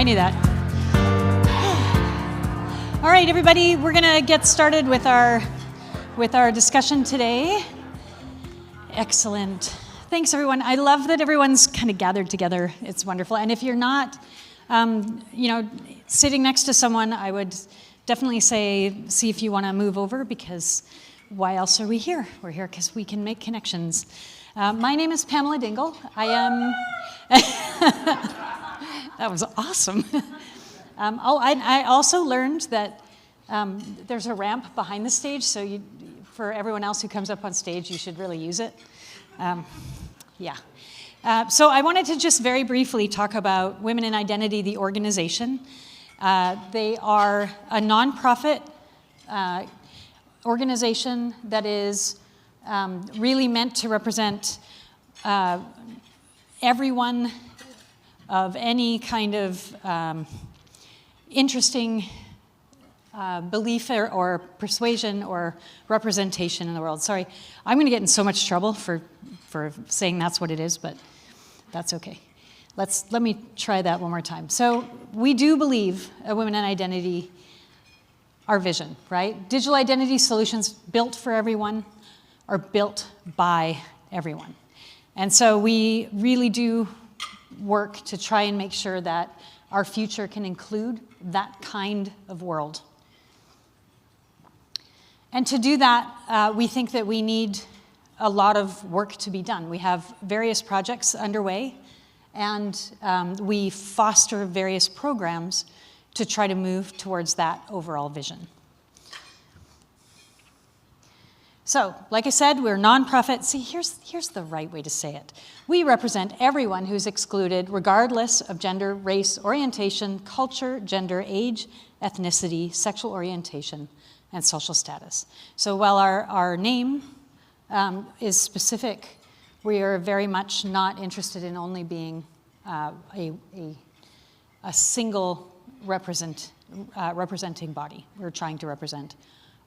I knew that. All right, everybody, we're gonna get started with our discussion today. Excellent. Thanks, everyone. I love that everyone's kind of gathered together. It's wonderful. And if you're not, sitting next to someone, I would definitely say, see if you want to move over, because why else are we here? We're here because we can make connections. My name is Pamela Dingle. I am... That was awesome. I also learned that there's a ramp behind the stage, so for everyone else who comes up on stage, you should really use it. So I wanted to just very briefly talk about Women in Identity, the organization. They are a nonprofit organization that is really meant to represent everyone of any kind of interesting belief or persuasion or representation in the world. Sorry, I'm going to get in so much trouble for saying that's what it is, but that's okay. Let me try that one more time. So we do believe at Women in Identity, our vision, right? Digital identity solutions built for everyone are built by everyone. And so we really do work to try and make sure that our future can include that kind of world. And to do that, we think that we need a lot of work to be done. We have various projects underway, and we foster various programs to try to move towards that overall vision. So, like I said, we're a nonprofit. See, here's the right way to say it. We represent everyone who's excluded, regardless of gender, race, orientation, culture, gender, age, ethnicity, sexual orientation, and social status. So while our name is specific, we are very much not interested in only being a single representing body. We're trying to represent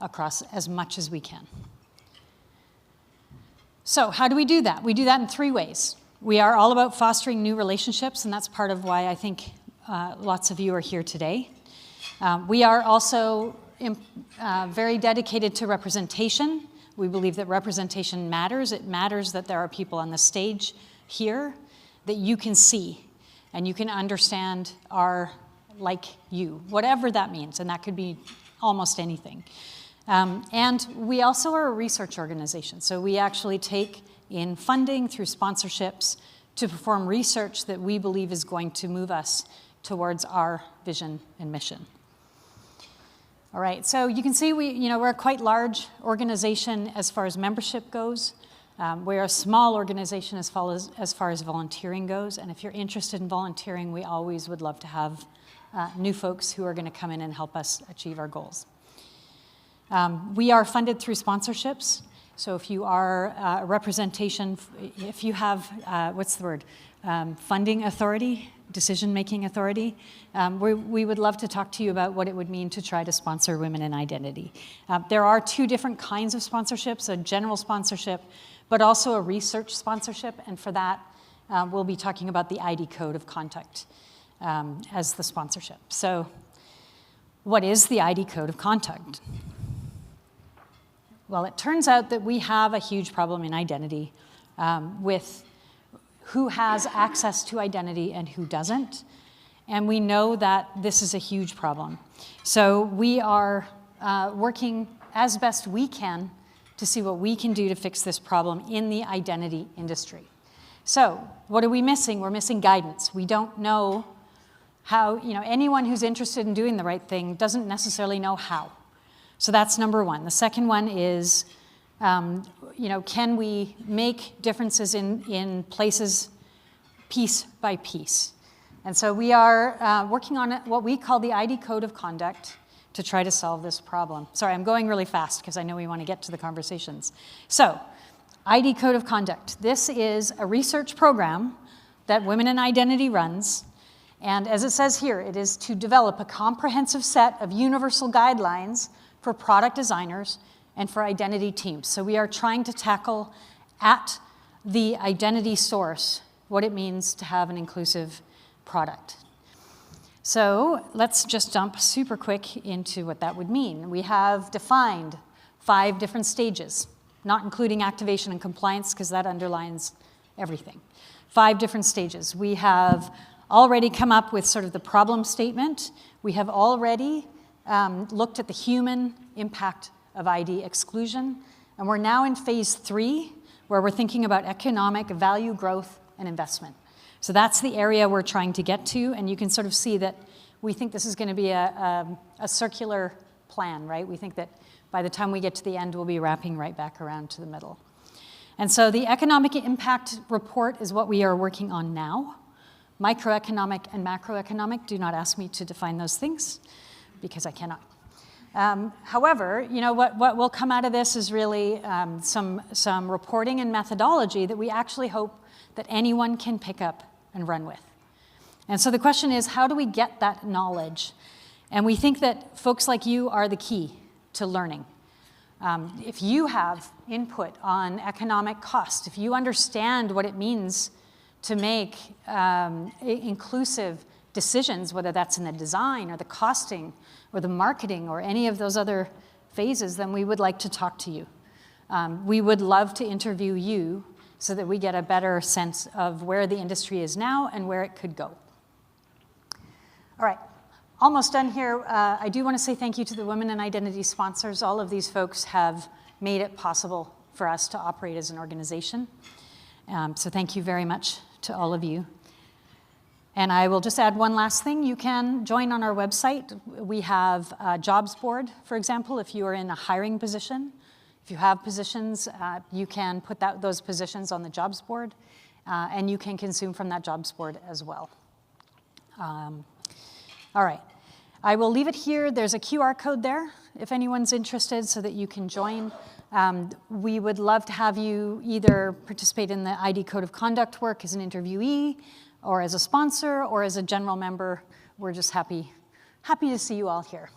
across as much as we can. So how do we do that? We do that in 3 ways. We are all about fostering new relationships, and that's part of why I think lots of you are here today. We are also very dedicated to representation. We believe that representation matters. It matters that there are people on the stage here that you can see and you can understand are like you, whatever that means, and that could be almost anything. And we also are a research organization, so we actually take in funding through sponsorships to perform research that we believe is going to move us towards our vision and mission. All right, so you can see we're a quite large organization as far as membership goes. We're a small organization as far as volunteering goes, and if you're interested in volunteering, we always would love to have new folks who are going to come in and help us achieve our goals. We are funded through sponsorships, so if you are a representation, if you have, funding authority, decision-making authority, we would love to talk to you about what it would mean to try to sponsor Women in Identity. There are 2 different kinds of sponsorships, a general sponsorship, but also a research sponsorship, and for that, we'll be talking about the ID code of conduct as the sponsorship. So, what is the ID code of conduct? Well, it turns out that we have a huge problem in identity with who has access to identity and who doesn't. And we know that this is a huge problem. So we are working as best we can to see what we can do to fix this problem in the identity industry. So what are we missing? We're missing guidance. We don't know how, anyone who's interested in doing the right thing doesn't necessarily know how. So that's number 1. The second one is, can we make differences in places piece by piece? And so we are working on what we call the ID code of conduct to try to solve this problem. Sorry, I'm going really fast because I know we want to get to the conversations. So, ID code of conduct. This is a research program that Women in Identity runs. And as it says here, it is to develop a comprehensive set of universal guidelines for product designers and for identity teams. So we are trying to tackle at the identity source what it means to have an inclusive product. So let's just jump super quick into what that would mean. We have defined 5 different stages, not including activation and compliance, because that underlines everything. 5 different stages. We have already come up with sort of the problem statement. We have already looked at the human impact of ID exclusion. And we're now in phase 3, where we're thinking about economic value growth and investment. So that's the area we're trying to get to. And you can sort of see that we think this is going to be a circular plan, right? We think that by the time we get to the end, we'll be wrapping right back around to the middle. And so the economic impact report is what we are working on now. Microeconomic and macroeconomic, do not ask me to define those things, because I cannot. However, you know, what will come out of this is really some reporting and methodology that we actually hope that anyone can pick up and run with. And so the question is, how do we get that knowledge? And we think that folks like you are the key to learning. If you have input on economic cost, if you understand what it means to make inclusive decisions, whether that's in the design or the costing or the marketing or any of those other phases, then we would like to talk to you. We would love to interview you so that we get a better sense of where the industry is now and where it could go. All right. Almost done here. I do want to say thank you to the Women in Identity sponsors. All of these folks have made it possible for us to operate as an organization. So thank you very much to all of you. And I will just add one last thing. You can join on our website. We have a jobs board, for example, if you are in a hiring position. If you have positions, you can put those positions on the jobs board, and you can consume from that jobs board as well. All right. I will leave it here. There's a QR code there if anyone's interested so that you can join. We would love to have you either participate in the ID Code of Conduct work as an interviewee or as a sponsor or as a general member. We're just happy to see you all here.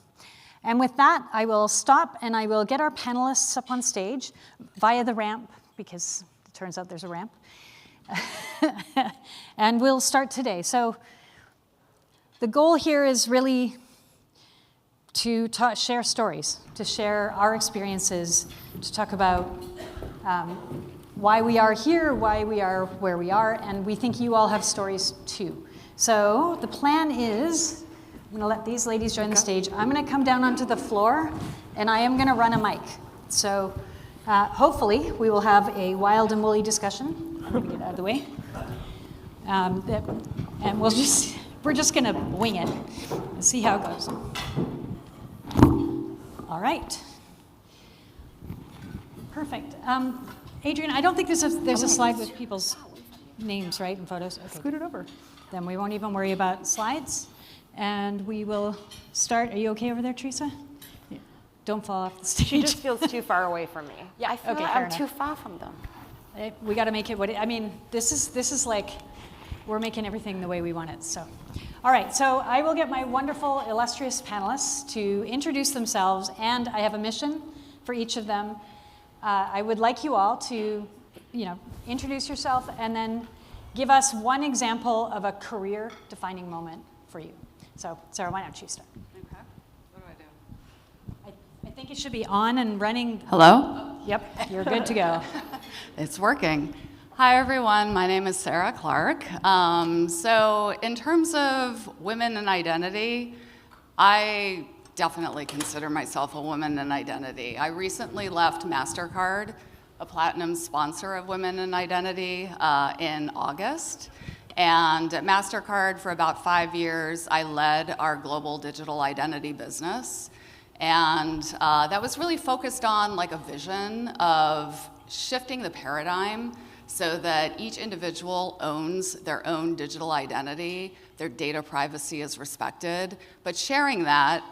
And with that, I will stop and I will get our panelists up on stage via the ramp, because it turns out there's a ramp. And we'll start today. So the goal here is really to share stories, to share our experiences, to talk about why we are here, why we are where we are, and we think you all have stories too. So the plan is, I'm gonna let these ladies join the stage. I'm gonna come down onto the floor, and I am gonna run a mic. So hopefully we will have a wild and woolly discussion. I'm gonna get out of the way. And we're just gonna wing it and see how it goes. All right. Perfect. Adrian, I don't think there's a slide with people's names, right, and photos. Okay. Scoot it over. Then we won't even worry about slides. And we will start. Are you okay over there, Teresa? Yeah. Don't fall off the stage. She just feels too far away from me. Yeah, I feel like I'm too far from them. We got to make it I mean, this is like, we're making everything the way we want it, so. All right, so I will get my wonderful, illustrious panelists to introduce themselves, and I have a mission for each of them. I would like you all to, introduce yourself and then give us one example of a career-defining moment for you. So, Sarah, why don't you start? Okay. What do? I think it should be on and running. Hello? Yep, you're good to go. It's working. Hi, everyone. My name is Sarah Clark. So in terms of women and identity, I definitely consider myself a woman in identity. I recently left MasterCard, a platinum sponsor of Women in Identity, in August. And at MasterCard, for about 5 years, I led our global digital identity business. And that was really focused on like a vision of shifting the paradigm so that each individual owns their own digital identity, their data privacy is respected, but sharing that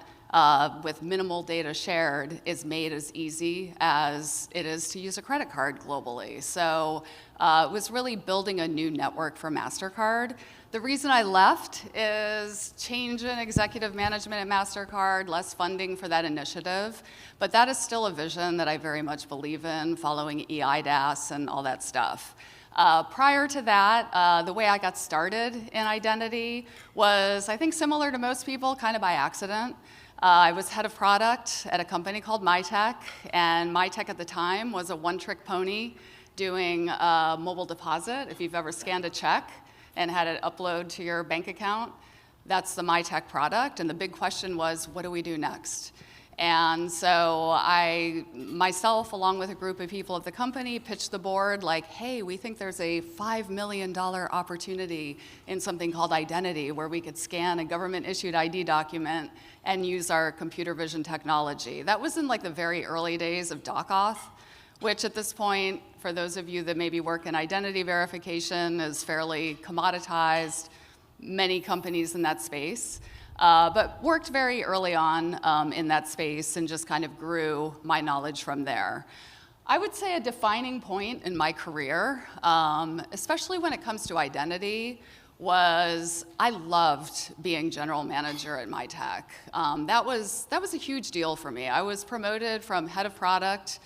with minimal data shared is made as easy as it is to use a credit card globally. So it was really building a new network for MasterCard. The reason I left is change in executive management at MasterCard, less funding for that initiative, but that is still a vision that I very much believe in, following EIDAS and all that stuff. Prior to that, the way I got started in identity was, I think, similar to most people, kind of by accident. I was head of product at a company called MyTech, and MyTech at the time was a one-trick pony doing mobile deposit. If you've ever scanned a check and had it upload to your bank account, that's the MyTech product, and the big question was, what do we do next? And so I, myself, along with a group of people at the company, pitched the board like, hey, we think there's a $5 million opportunity in something called identity where we could scan a government-issued ID document and use our computer vision technology. That was in like the very early days of DocAuth, which at this point, for those of you that maybe work in identity verification, is fairly commoditized, many companies in that space. But worked very early on in that space and just kind of grew my knowledge from there. I would say a defining point in my career, especially when it comes to identity, was I loved being general manager at MyTech. That was a huge deal for me. I was promoted from head of product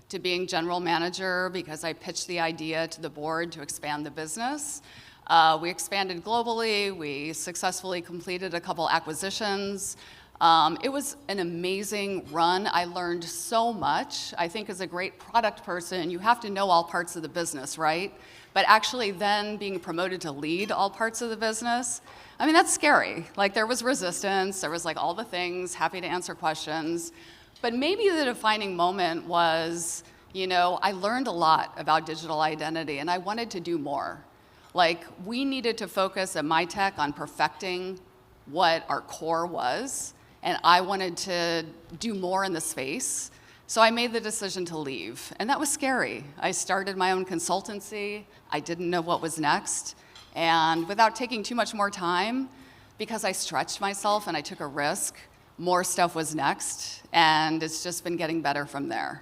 to being general manager because I pitched the idea to the board to expand the business. We expanded globally. We successfully completed a couple acquisitions. It was an amazing run. I learned so much. I think as a great product person, you have to know all parts of the business, right? But actually then being promoted to lead all parts of the business, I mean, that's scary. Like there was resistance, there was like all the things, happy to answer questions. But maybe the defining moment was, you know, I learned a lot about digital identity and I wanted to do more. Like, we needed to focus at MyTech on perfecting what our core was, and I wanted to do more in the space, so I made the decision to leave, and that was scary. I started my own consultancy. I didn't know what was next, and without taking too much more time, because I stretched myself and I took a risk, more stuff was next, and it's just been getting better from there.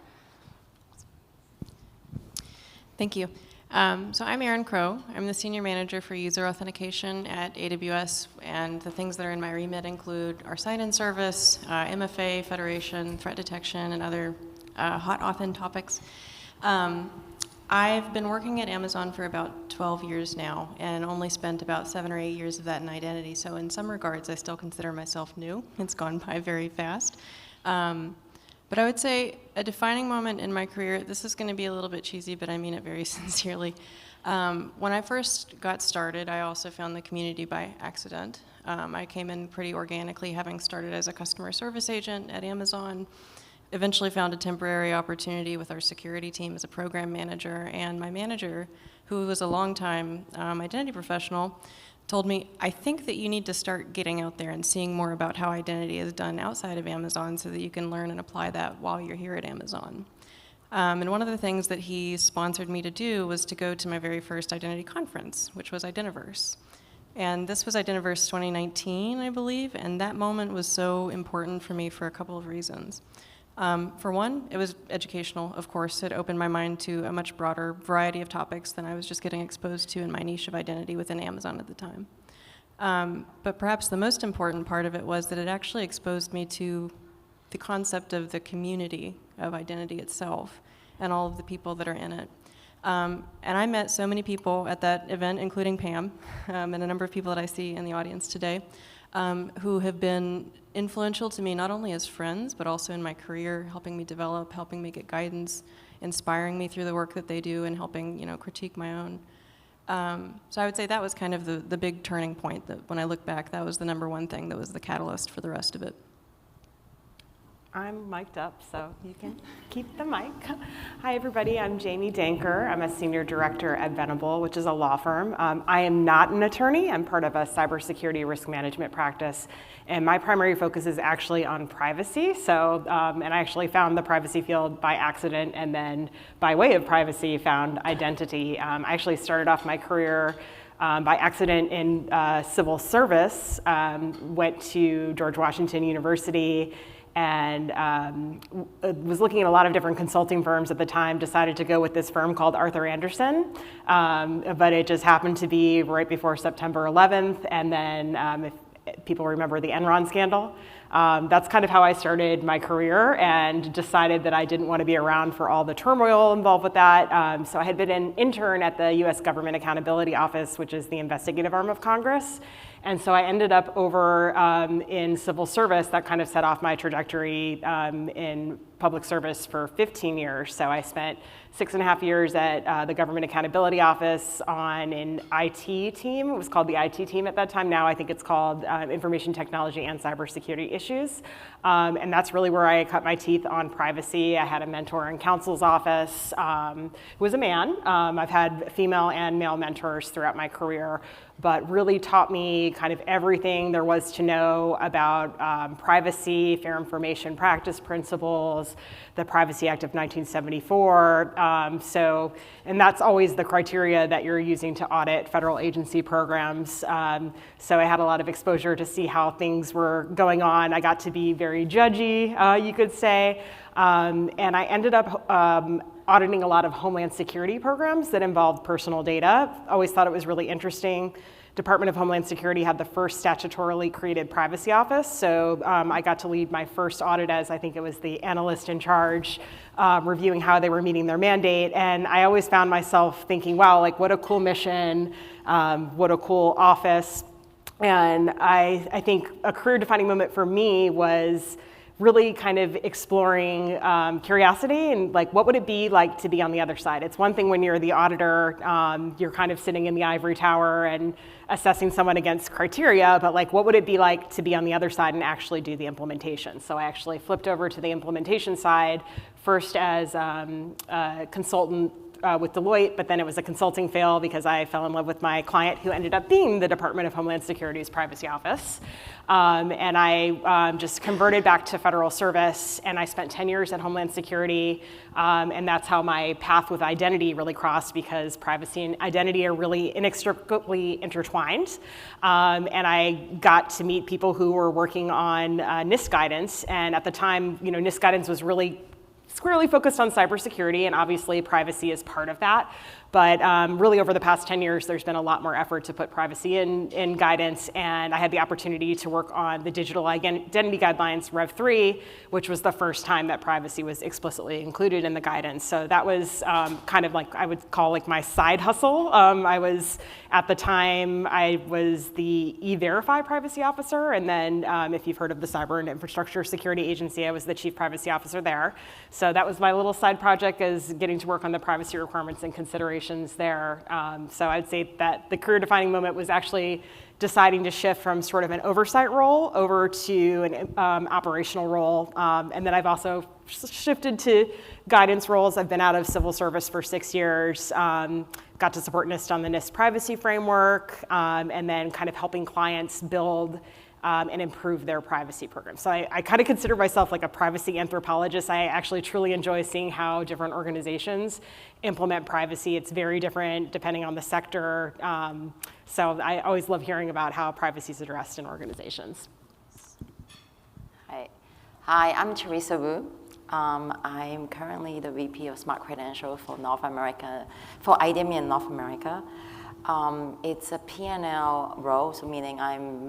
Thank you. So I'm Erin Crow. I'm the Senior Manager for User Authentication at AWS, and the things that are in my remit include our sign-in service, MFA, Federation, threat detection, and other hot authn topics. I've been working at Amazon for about 12 years now, and only spent about 7 or 8 years of that in identity, so in some regards I still consider myself new. It's gone by very fast. But I would say a defining moment in my career, this is going to be a little bit cheesy, but I mean it very sincerely. When I first got started, I also found the community by accident. I came in pretty organically, having started as a customer service agent at Amazon, eventually found a temporary opportunity with our security team as a program manager, and my manager, who was a longtime identity professional, told me, I think that you need to start getting out there and seeing more about how identity is done outside of Amazon so that you can learn and apply that while you're here at Amazon. And one of the things that he sponsored me to do was to go to my very first identity conference, which was Identiverse. And this was Identiverse 2019, I believe, and that moment was so important for me for a couple of reasons. For one, it was educational, of course. It opened my mind to a much broader variety of topics than I was just getting exposed to in my niche of identity within Amazon at the time. But perhaps the most important part of it was that it actually exposed me to the concept of the community of identity itself and all of the people that are in it. And I met so many people at that event, including Pam, and a number of people that I see in the audience today, who have been influential to me not only as friends, but also in my career, helping me develop, helping me get guidance, inspiring me through the work that they do, and helping, you know, critique my own. So I would say that was kind of the big turning point, that when I look back, that was the number one thing that was the catalyst for the rest of it. I'm mic'd up, so you can keep the mic. Hi, everybody. I'm Jamie Danker. I'm a senior director at Venable, which is a law firm. I am not an attorney. I'm part of a cybersecurity risk management practice, and my primary focus is actually on privacy. So, and I actually found the privacy field by accident, and then by way of privacy, found identity. I actually started off my career by accident in civil service, went to George Washington University, and was looking at a lot of different consulting firms at the time, decided to go with this firm called Arthur Andersen, but it just happened to be right before September 11th, and then people remember the Enron scandal. That's kind of how I started my career and decided that I didn't want to be around for all the turmoil involved with that. So I had been an intern at the US Government Accountability Office, which is the investigative arm of Congress. And so I ended up over in civil service. That kind of set off my trajectory in public service for 15 years. So I spent 6.5 years at the Government Accountability Office on an IT team. It was called the IT team at that time. Now I think it's called Information Technology and Cybersecurity Issues. And that's really where I cut my teeth on privacy. I had a mentor in counsel's office who was a man. I've had female and male mentors throughout my career, but really taught me kind of everything there was to know about privacy, fair information practice principles, the Privacy Act of 1974. And that's always the criteria that you're using to audit federal agency programs. So I had a lot of exposure to see how things were going on. I got to be very judgy, you could say. And I ended up auditing a lot of Homeland Security programs that involved personal data. Always thought it was really interesting. Department of Homeland Security had the first statutorily created privacy office. So I got to lead my first audit as, I think it was the analyst in charge, reviewing how they were meeting their mandate. And I always found myself thinking, wow, like what a cool mission, what a cool office. And I think a career defining moment for me was really kind of exploring curiosity and like what would it be like to be on the other side. It's one thing when you're the auditor, you're kind of sitting in the ivory tower and assessing someone against criteria, but like what would it be like to be on the other side and actually do the implementation? So I actually flipped over to the implementation side, first as a consultant with Deloitte, but then it was a consulting fail because I fell in love with my client who ended up being the Department of Homeland Security's privacy office. And I just converted back to federal service, and I spent 10 years at Homeland Security, and that's how my path with identity really crossed, because privacy and identity are really inextricably intertwined. And I got to meet people who were working on NIST guidance, and at the time, NIST guidance was really squarely focused on cybersecurity, and obviously privacy is part of that. But really over the past 10 years, there's been a lot more effort to put privacy in guidance, and I had the opportunity to work on the Digital Identity Guidelines Rev 3, which was the first time that privacy was explicitly included in the guidance. So that was kind of like, I would call like my side hustle. I was, at the time, I was the E-Verify privacy officer, and then if you've heard of the Cyber and Infrastructure Security Agency, I was the chief privacy officer there. So that was my little side project, is getting to work on the privacy requirements and considerations there. So I'd say that the career defining moment was actually deciding to shift from sort of an oversight role over to an operational role. And then I've also shifted to guidance roles. I've been out of civil service for 6 years, got to support NIST on the NIST privacy framework, and then kind of helping clients build and improve their privacy program. So I kind of consider myself like a privacy anthropologist. I actually truly enjoy seeing how different organizations implement privacy. It's very different depending on the sector. So I always love hearing about how privacy is addressed in organizations. Hi, I'm Teresa Wu. I'm currently the VP of Smart Credential for North America, for IDEMIA in North America. It's a P&L role, so meaning I'm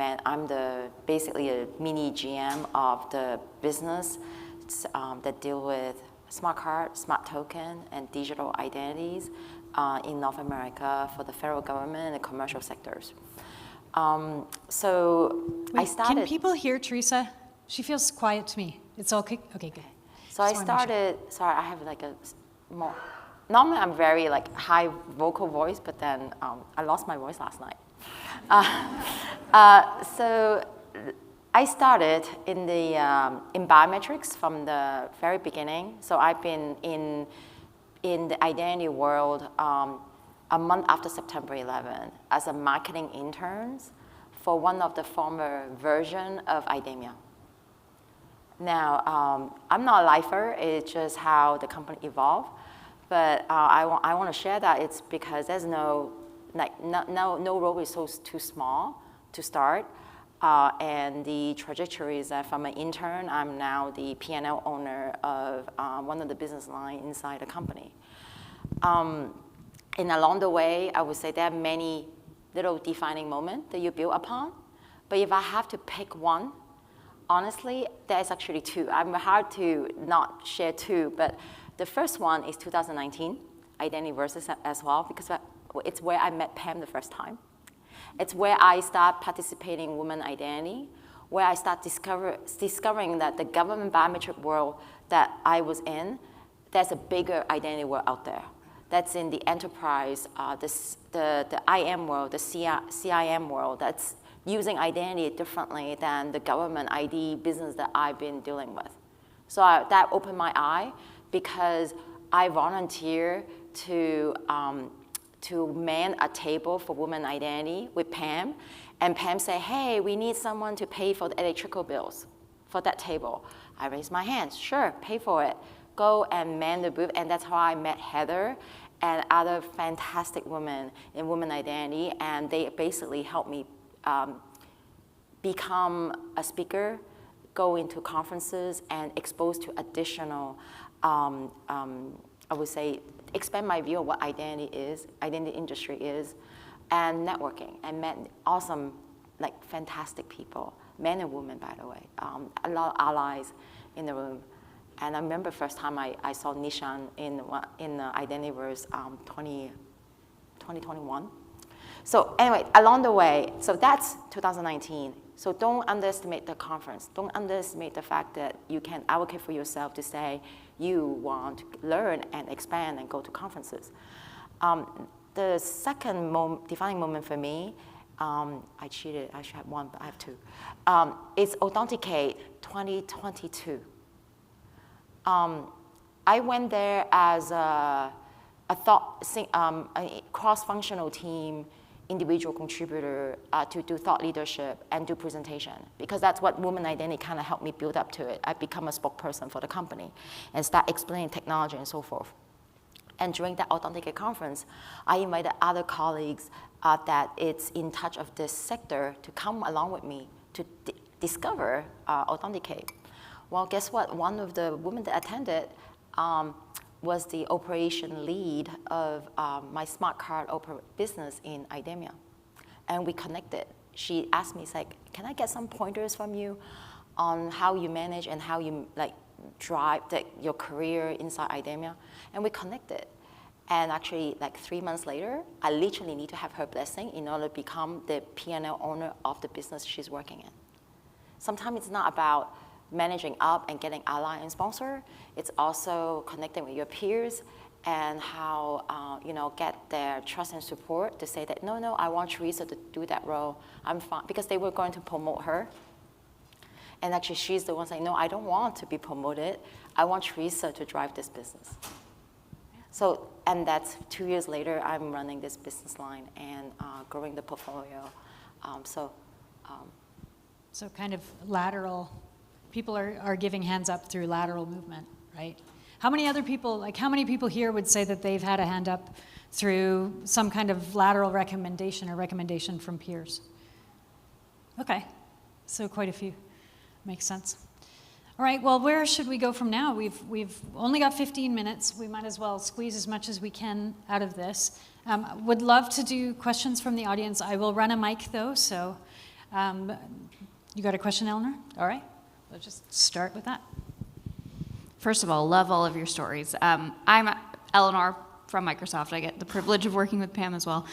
basically a mini GM of the business that deal with smart card, smart token, and digital identities in North America for the federal government and the commercial sectors. I started. Can people hear Teresa? She feels quiet to me. It's okay. Okay, good. So I started. Sorry, I have like a more. Normally, I'm very like high vocal voice, but then I lost my voice last night. So I started in biometrics from the very beginning. So I've been in the identity world a month after September 11 as a marketing intern for one of the former version of IDEMIA. Now, I'm not a lifer. It's just how the company evolved. But I want to share that it's because there's no role is too small to start. And the trajectory is that from an intern, I'm now the P&L owner of one of the business lines inside the company. And along the way, I would say there are many little defining moments that you build upon. But if I have to pick one, honestly, there's actually two. I'm hard to not share two, but the first one is 2019, Identity Versus as well, because it's where I met Pam the first time. It's where I start participating in women identity, where I start discovering that the government biometric world that I was in, there's a bigger identity world out there. That's in the enterprise, the IM world, the CIM world, that's using identity differently than the government ID business that I've been dealing with. So that opened my eye because I volunteer to man a table for women identity with Pam, and Pam say, hey, we need someone to pay for the electrical bills for that table. I raise my hand, sure, pay for it. Go and man the booth, and that's how I met Heather and other fantastic women in women identity, and they basically helped me become a speaker, go into conferences, and expose to additional, I would say, expand my view of what identity is, identity industry is, and networking, and met awesome, like fantastic people, men and women, by the way, a lot of allies in the room. And I remember first time I saw Nishan in Identityverse 2021. So anyway, along the way, so that's 2019. So don't underestimate the conference. Don't underestimate the fact that you can advocate for yourself to say you want to learn and expand and go to conferences. The second defining moment for me, I cheated, I should have one, but I have two. It's Authenticate 2022. I went there as a cross-functional team, individual contributor to do thought leadership and do presentation, because that's what women identity kind of helped me build up to it. I become a spokesperson for the company and start explaining technology and so forth. And during that Authenticate conference, I invited other colleagues that it's in touch of this sector to come along with me to discover Authenticate. Well, guess what? One of the women that attended was the operation lead of my smart card business in IDEMIA. And we connected. She asked me, like, can I get some pointers from you on how you manage and how you drive your career inside IDEMIA? And we connected. And actually, 3 months later, I literally need to have her blessing in order to become the P&L owner of the business she's working in. Sometimes it's not about managing up and getting ally and sponsor. It's also connecting with your peers and how get their trust and support to say that, no, I want Teresa to do that role. I'm fine, because they were going to promote her. And actually she's the one saying, no, I don't want to be promoted. I want Teresa to drive this business. So, and that's 2 years later, I'm running this business line and growing the portfolio. So kind of lateral, people are giving hands up through lateral movement, right? How many other people, how many people here would say that they've had a hand up through some kind of lateral recommendation or recommendation from peers? Okay, so quite a few. Makes sense. All right, well, where should we go from now? We've only got 15 minutes. We might as well squeeze as much as we can out of this. Would love to do questions from the audience. I will run a mic, though, so you got a question, Eleanor? All right, let's just start with that. First of all, love all of your stories. I'm Eleanor from Microsoft. I get the privilege of working with Pam as well.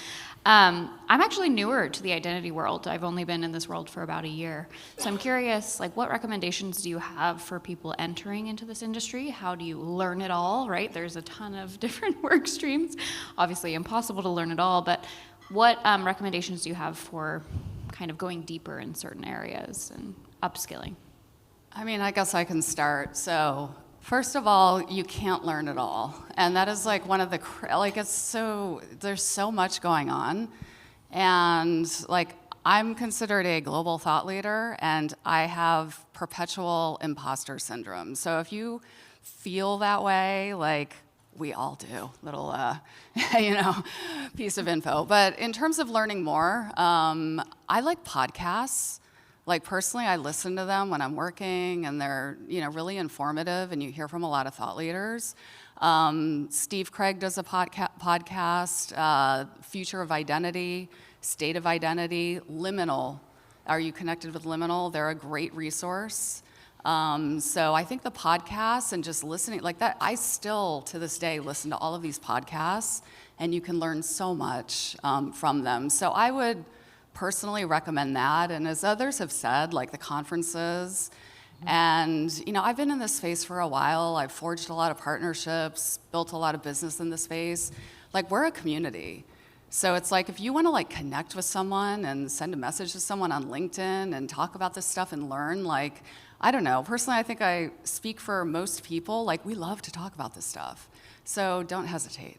I'm actually newer to the identity world. I've only been in this world for about a year. So I'm curious, what recommendations do you have for people entering into this industry? How do you learn it all, right? There's a ton of different work streams. Obviously impossible to learn it all, but what recommendations do you have for kind of going deeper in certain areas and upskilling? I mean, I guess I can start. So first of all, you can't learn it all. And that is one of the, there's so much going on. And I'm considered a global thought leader, and I have perpetual imposter syndrome. So if you feel that way, we all do, little, piece of info. But in terms of learning more, I like podcasts. Personally, I listen to them when I'm working, and they're, really informative, and you hear from a lot of thought leaders. Steve Craig does a podcast, Future of Identity, State of Identity, Liminal Are you connected with Liminal? They're a great resource. So I think the podcasts and just listening like that, I still to this day listen to all of these podcasts, and you can learn so much from them. So I would personally recommend that. And as others have said, like the conferences, and I've been in this space for a while. I've forged a lot of partnerships, built a lot of business in this space. Like, we're a community. So it's like, if you want to like connect with someone and send a message to someone on LinkedIn and talk about this stuff and learn, like, I don't know. Personally, I think I speak for most people. Like, we love to talk about this stuff. So don't hesitate.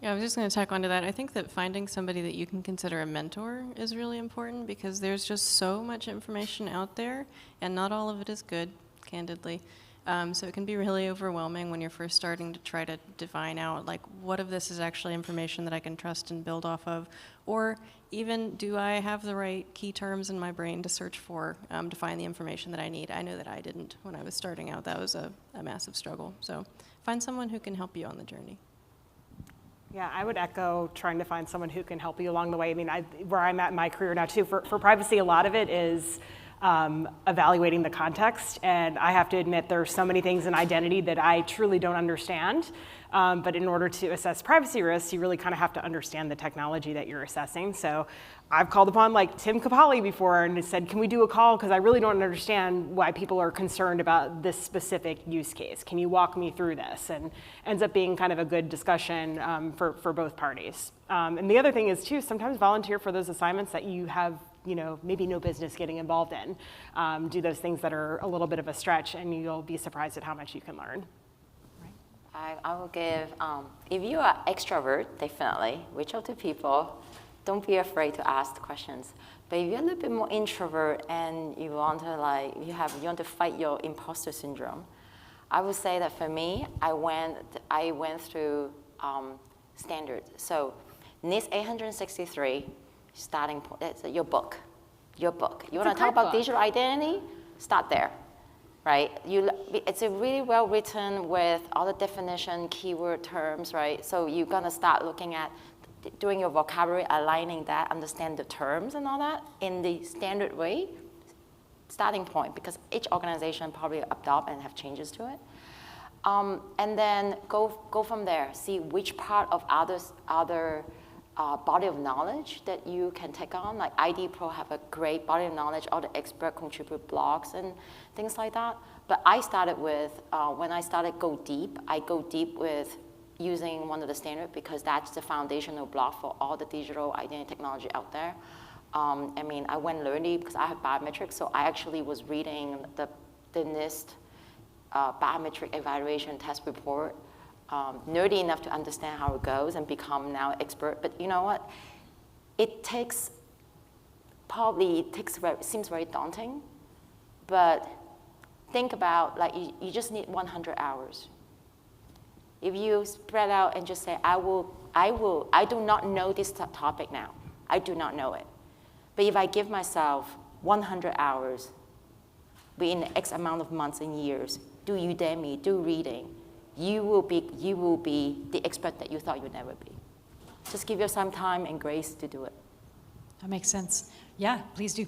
Yeah, I was just going to tack onto that. I think that finding somebody that you can consider a mentor is really important, because there's just so much information out there, and not all of it is good, candidly. So it can be really overwhelming when you're first starting to try to define out, like, what of this is actually information that I can trust and build off of, or even, do I have the right key terms in my brain to search for to find the information that I need? I know that I didn't when I was starting out. That was a massive struggle. So find someone who can help you on the journey. Yeah, I would echo trying to find someone who can help you along the way. I mean, where I'm at in my career now too, for privacy, a lot of it is evaluating the context. And I have to admit, there are so many things in identity that I truly don't understand. But in order to assess privacy risks, you really kind of have to understand the technology that you're assessing. So I've called upon like Tim Capali before and said, can we do a call? Because I really don't understand why people are concerned about this specific use case. Can you walk me through this? And ends up being kind of a good discussion for both parties. And the other thing is too, sometimes volunteer for those assignments that you have maybe no business getting involved in. Do those things that are a little bit of a stretch, and you'll be surprised at how much you can learn. I will give, if you are extrovert, definitely reach out to people. Don't be afraid to ask questions. But if you're a little bit more introvert and you want to fight your imposter syndrome, I would say that for me, I went through standards. So NIST 863, starting point. That's your book. You want to talk about digital identity? Start there. Right? It's a really well written with all the definition, keyword terms, right? So you're gonna start looking at doing your vocabulary, aligning that, understand the terms and all that in the standard way, starting point, because each organization probably adopt and have changes to it. And then go from there, see which part of other body of knowledge that you can take on. Like ID Pro have a great body of knowledge, all the expert contribute blogs and things like that. But I started with, when I started I go deep with using one of the standards, because that's the foundational block for all the digital identity technology out there. I mean, I went learning because I have biometrics, so I actually was reading the NIST biometric evaluation test report, nerdy enough to understand how it goes and become now expert. But you know what? It seems very daunting, but think about, like, you just need 100 hours. If you spread out and just say, I do not know this topic now. I do not know it. But if I give myself 100 hours within X amount of months and years, do Udemy, do reading, you will be the expert that you thought you'd never be. Just give yourself time and grace to do it. That makes sense. Yeah, please do.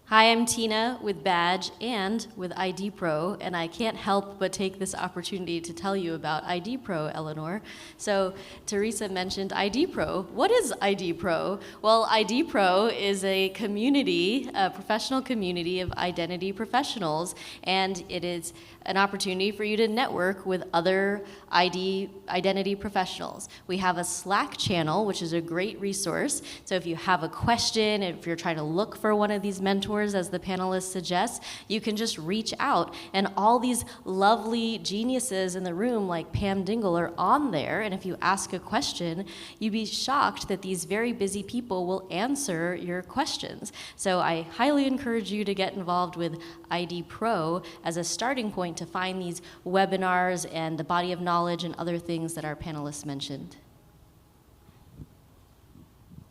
Hi, I'm Tina with Badge and with ID Pro, and I can't help but take this opportunity to tell you about ID Pro, Eleanor. So Teresa mentioned ID Pro. What is ID Pro? Well, ID Pro is a community, a professional community of identity professionals, and it is an opportunity for you to network with other identity professionals. We have a Slack channel, which is a great resource. So if you have a question, if you're trying to look for one of these mentors, as the panelists suggest, you can just reach out. And all these lovely geniuses in the room, like Pam Dingle, are on there. And if you ask a question, you'd be shocked that these very busy people will answer your questions. So I highly encourage you to get involved with ID Pro as a starting point to find these webinars and the body of knowledge and other things that our panelists mentioned.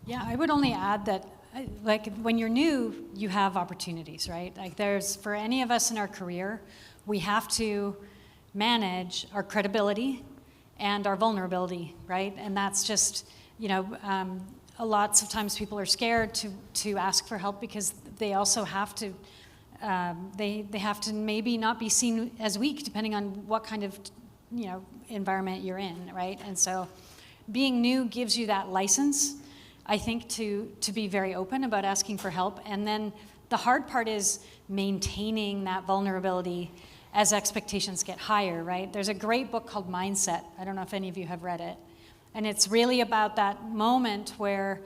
Yeah, I would only add that, like, when you're new, you have opportunities, right? Like, for any of us in our career, we have to manage our credibility and our vulnerability, right? And that's just Lots of times people are scared to ask for help because they also have to, they have to maybe not be seen as weak depending on what kind of, environment you're in, right? And so being new gives you that license, I think, to be very open about asking for help. And then the hard part is maintaining that vulnerability as expectations get higher, right? There's a great book called Mindset. I don't know if any of you have read it. And it's really about that moment where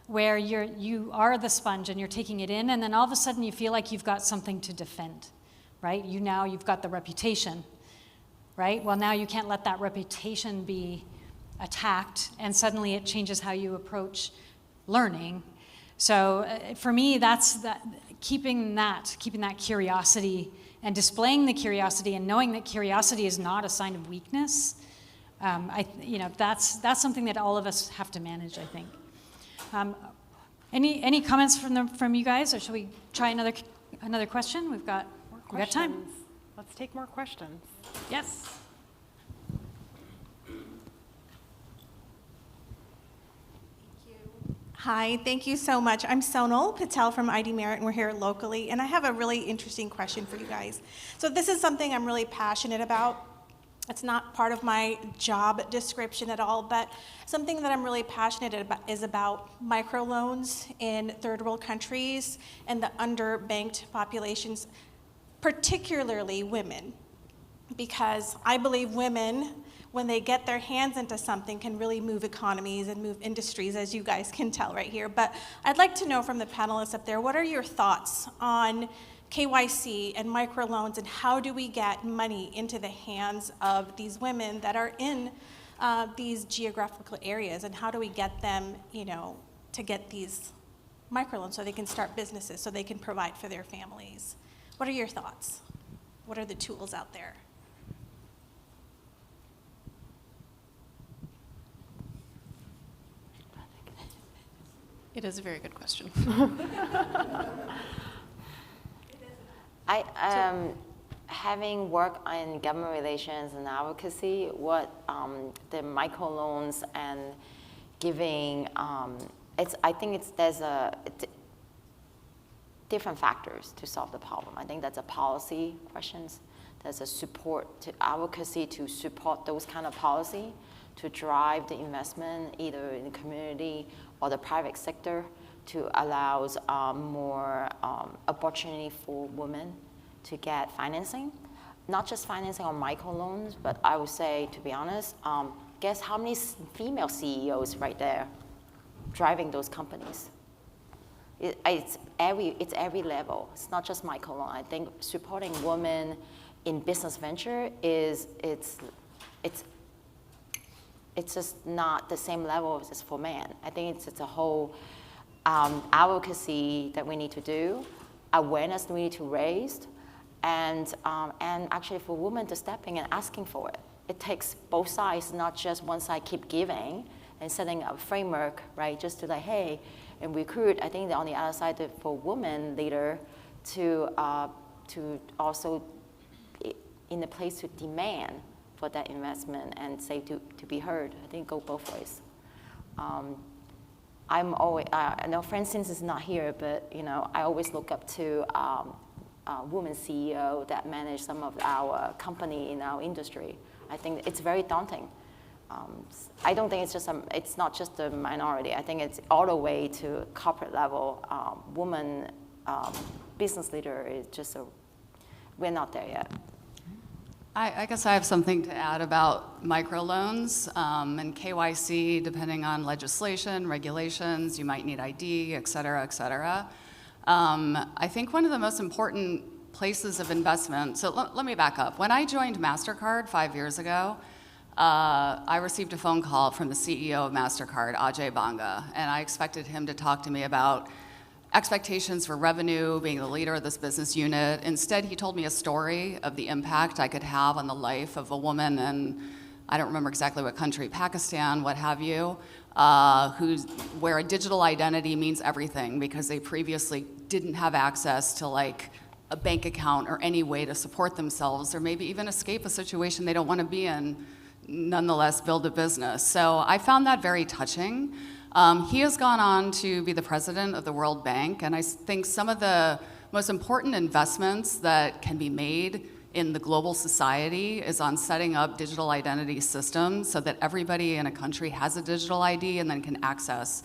you are the sponge and you're taking it in, and then all of a sudden you feel like you've got something to defend, right? You've got the reputation, right? Well, now you can't let that reputation be attacked, and suddenly it changes how you approach learning. So for me, that's keeping that curiosity and displaying the curiosity and knowing that curiosity is not a sign of weakness. That's something that all of us have to manage, I think. Any comments from you guys, or should we try another question? We've got time. Let's take more questions. Yes. Hi, thank you so much. I'm Sonal Patel from ID Merit, and we're here locally, and I have a really interesting question for you guys. So this is something I'm really passionate about. It's not part of my job description at all, but something that I'm really passionate about is about microloans in third world countries and the underbanked populations, particularly women, because I believe women, when they get their hands into something, can really move economies and move industries, as you guys can tell right here. But I'd like to know from the panelists up there, what are your thoughts on KYC and microloans, and how do we get money into the hands of these women that are in these geographical areas, and how do we get them, to get these microloans so they can start businesses, so they can provide for their families? What are your thoughts? What are the tools out there? It is a very good question. Having worked in government relations and advocacy, what the microloans and giving, I think there's different factors to solve the problem. I think that's a policy questions. There's a support to advocacy to support those kind of policy to drive the investment either in the community or the private sector to allow more opportunity for women to get financing. Not just financing on microloans, but I would say, to be honest, guess how many female CEOs right there driving those companies? It's every level. It's not just microloan. I think supporting women in business venture it's just not the same level as for men. I think it's a whole advocacy that we need to do, awareness we need to raise, and actually for women to step in and asking for it. It takes both sides, not just one side keep giving and setting up a framework, right? Just to hey, and recruit. I think that on the other side, for women leader to also in a place to demand for that investment and say to be heard. I think go both ways. I'm always, I know Francine is not here, but I always look up to women CEO that manage some of our company in our industry. I think it's very daunting. I don't think it's not just a minority. I think it's all the way to corporate level. Woman business leader is just we're not there yet. I guess I have something to add about microloans and KYC, depending on legislation, regulations, you might need ID, et cetera, et cetera. I think one of the most important places of investment, so let me back up. When I joined MasterCard 5 years ago, I received a phone call from the CEO of MasterCard, Ajay Banga, and I expected him to talk to me about expectations for revenue, being the leader of this business unit. Instead, he told me a story of the impact I could have on the life of a woman in, I don't remember exactly what country, Pakistan, what have you, where a digital identity means everything because they previously didn't have access to a bank account or any way to support themselves or maybe even escape a situation they don't want to be in nonetheless build a business. So I found that very touching. He has gone on to be the president of the World Bank, and I think some of the most important investments that can be made in the global society is on setting up digital identity systems so that everybody in a country has a digital ID and then can access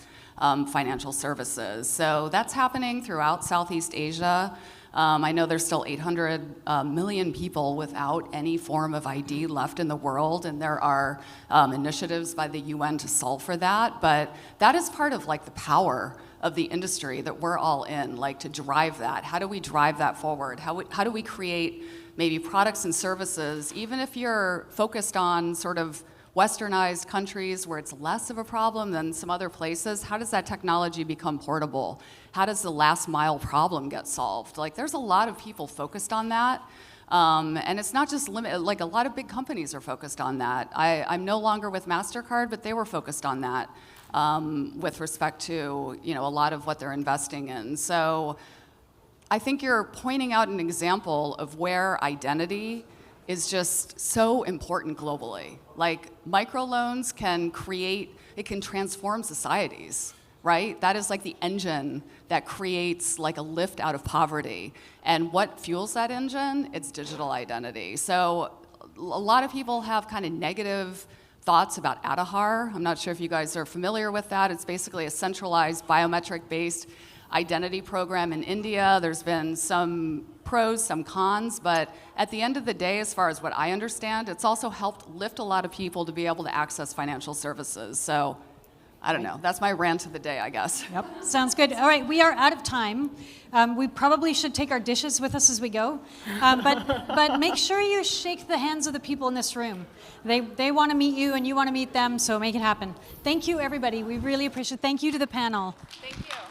financial services. So that's happening throughout Southeast Asia. I know there's still 800 million people without any form of ID left in the world, and there are initiatives by the UN to solve for that. But that is part of like the power of the industry that we're all in, like to drive that. How do we drive that forward? How do we create maybe products and services, even if you're focused on sort of westernized countries where it's less of a problem than some other places, how does that technology become portable? How does the last mile problem get solved? Like there's a lot of people focused on that. And it's not just limited, like a lot of big companies are focused on that. I'm no longer with MasterCard, but they were focused on that with respect to, you know, a lot of what they're investing in. So I think you're pointing out an example of where identity is just so important globally. Like microloans can transform societies, right? That is like the engine that creates like a lift out of poverty. And what fuels that engine? It's digital identity. So a lot of people have kind of negative thoughts about Aadhaar. I'm not sure if you guys are familiar with that. It's basically a centralized biometric-based identity program in India. There's been some pros, some cons, but at the end of the day, as far as what I understand, it's also helped lift a lot of people to be able to access financial services. So I don't know. That's my rant of the day, I guess. Yep, sounds good. All right, we are out of time. We probably should take our dishes with us as we go, but make sure you shake the hands of the people in this room. They want to meet you and you want to meet them, so make it happen. Thank you, everybody. We really appreciate it. Thank you to the panel. Thank you.